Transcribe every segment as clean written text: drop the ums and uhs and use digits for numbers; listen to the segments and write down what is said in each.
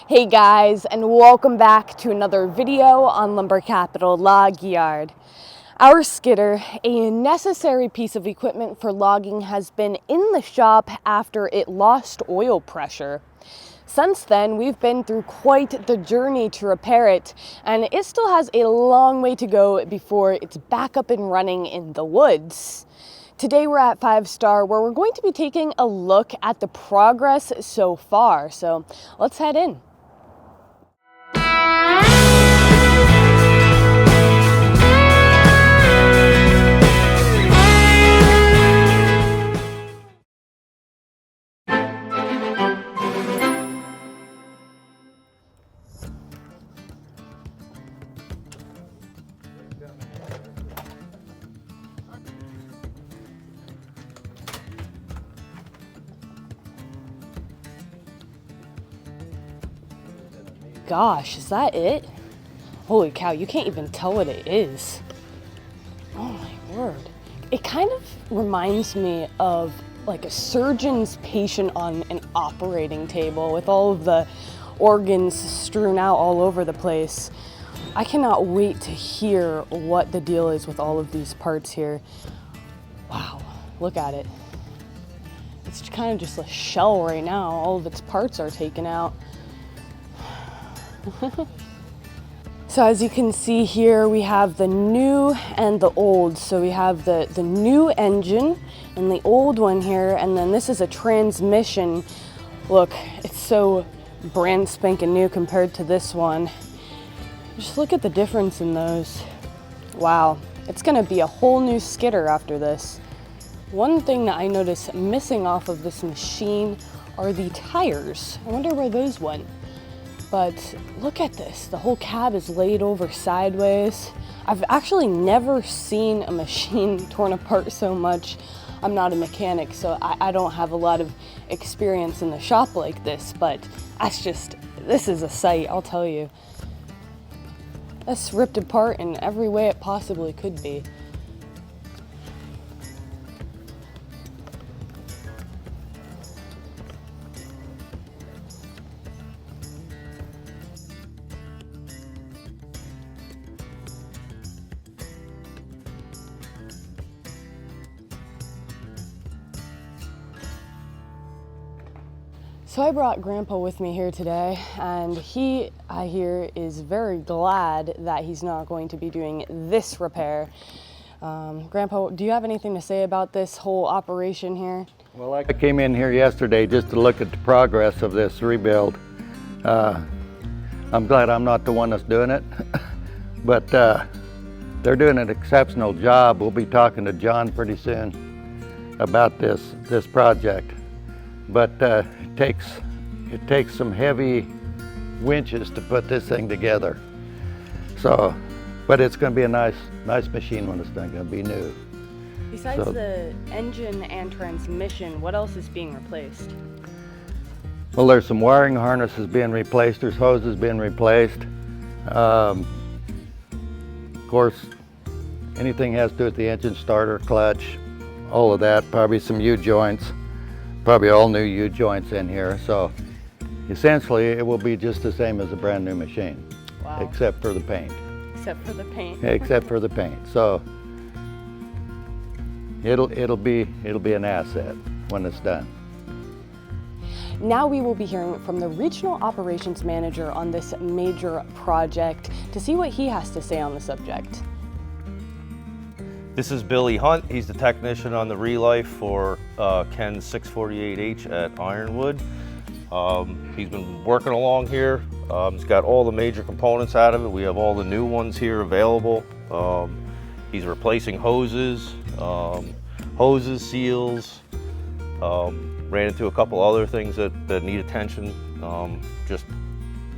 Hey guys, and welcome back to another video on Lumber Capital Log Yard. Our skidder, a necessary piece of equipment for logging, has been in the shop after it lost oil pressure. Since then, we've been through quite the journey to repair it, and it still has a long way to go before it's back up and running in the woods. Today we're at 5-Star, where we're going to be taking a look at the progress so far. So let's head in. Gosh, is that it? Holy cow, you can't even tell what it is. Oh my word. It kind of reminds me of like a surgeon's patient on an operating table with all of the organs strewn out all over the place. I cannot wait to hear what the deal is with all of these parts here. Wow, look at it. It's kind of just a shell right now. All of its parts are taken out. So as you can see here, we have the new and the old. So we have the new engine and the old one here, and then this is a transmission. Look, it's so brand spanking new compared to this one. Just look at the difference in those. Wow, it's gonna be a whole new skidder after this. One thing that I noticed missing off of this machine are the tires. I wonder where those went. But look at this, the whole cab is laid over sideways. I've actually never seen a machine torn apart so much. I'm not a mechanic, so I don't have a lot of experience in the shop like this, but this is a sight, I'll tell you. That's ripped apart in every way it possibly could be. So I brought Grandpa with me here today, and he, I hear, is very glad that he's not going to be doing this repair. Grandpa, do you have anything to say about this whole operation here? Well, I came in here yesterday just to look at the progress of this rebuild. I'm glad I'm not the one that's doing it, but they're doing an exceptional job. We'll be talking to John pretty soon about this project. But it takes some heavy winches to put this thing together. So, but it's going to be a nice machine when it's done. Going to be new. Besides the engine and transmission, what else is being replaced? Well, there's some wiring harnesses being replaced. There's hoses being replaced. Of course, anything has to do with the engine, starter, clutch, all of that. Probably some U-joints. Probably all new U-joints in here, so essentially it will be just the same as a brand new machine. Wow. Except for the paint. Except for the paint. Except for the paint. So it'll be an asset when it's done. Now we will be hearing from the Regional Operations Manager on this major project to see what he has to say on the subject. This is Billy Hunt. He's the technician on the relife for Ken's 648H at Ironwood. He's been working along here. He's got all the major components out of it. We have all the new ones here available. He's replacing hoses, seals, ran into a couple other things that need attention.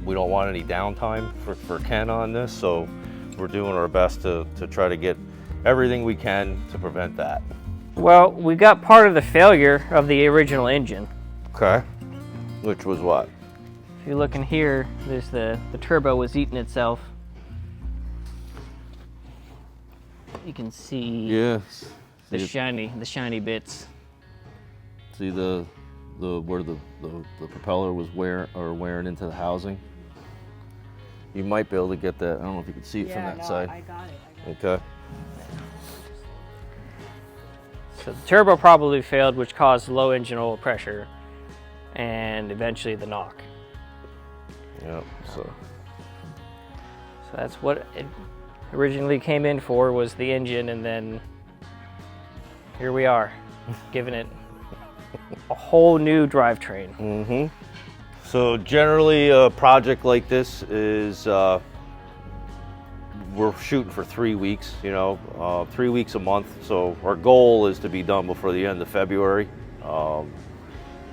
We don't want any downtime for Ken on this, so we're doing our best to try to get everything we can to prevent that. Well, we got part of the failure of the original engine. Okay. Which was what? If you look in here, there's the turbo was eating itself. You can see Yes. the shiny bits. See the where the propeller was wearing into the housing. You might be able to get that. I don't know if you can see it from that side. I got it. Okay. So the turbo probably failed, which caused low engine oil pressure and eventually the knock. Yep. So that's what it originally came in for, was the engine, and then here we are, giving it a whole new drivetrain. Mm-hmm. So generally a project like this is, we're shooting for 3 weeks, 3 weeks a month. So our goal is to be done before the end of February.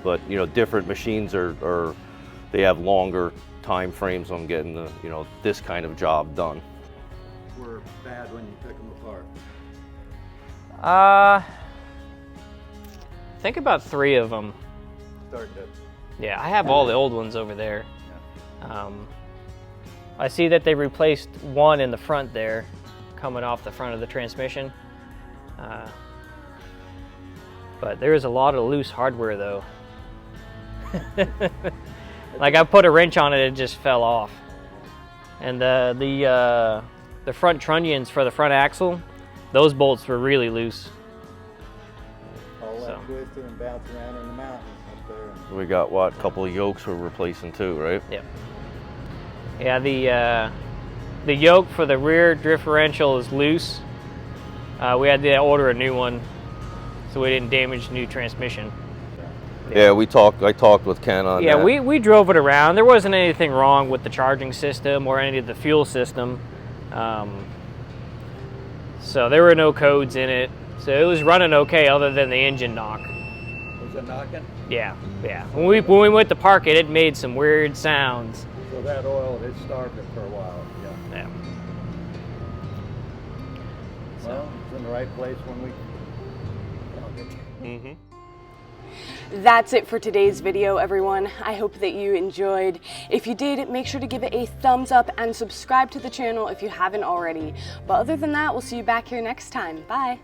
But different machines they have longer time frames on getting this kind of job done. Were bad when you took them apart? I think about 3 of them. Starting to. Yeah, I have all the old ones over there. I see that they replaced one in the front there, coming off the front of the transmission. But there is a lot of loose hardware though. Like I put a wrench on it, it just fell off. And the front trunnions for the front axle, those bolts were really loose. All that twisted and bounced around in the mountains up there. We got a couple of yokes we're replacing too, right? Yep. Yeah, the yoke for the rear differential is loose. We had to order a new one so we didn't damage the new transmission. Yeah, I talked with Ken on that. Yeah, we drove it around. There wasn't anything wrong with the charging system or any of the fuel system. So there were no codes in it. So it was running okay other than the engine knock. Was it knocking? Yeah. When we went to park it, it made some weird sounds. So that oil had starved it for a while. Yeah. Well, it's in the right place when we. Mm-hmm. That's it for today's video, everyone. I hope that you enjoyed. If you did, make sure to give it a thumbs up and subscribe to the channel if you haven't already. But other than that, we'll see you back here next time. Bye.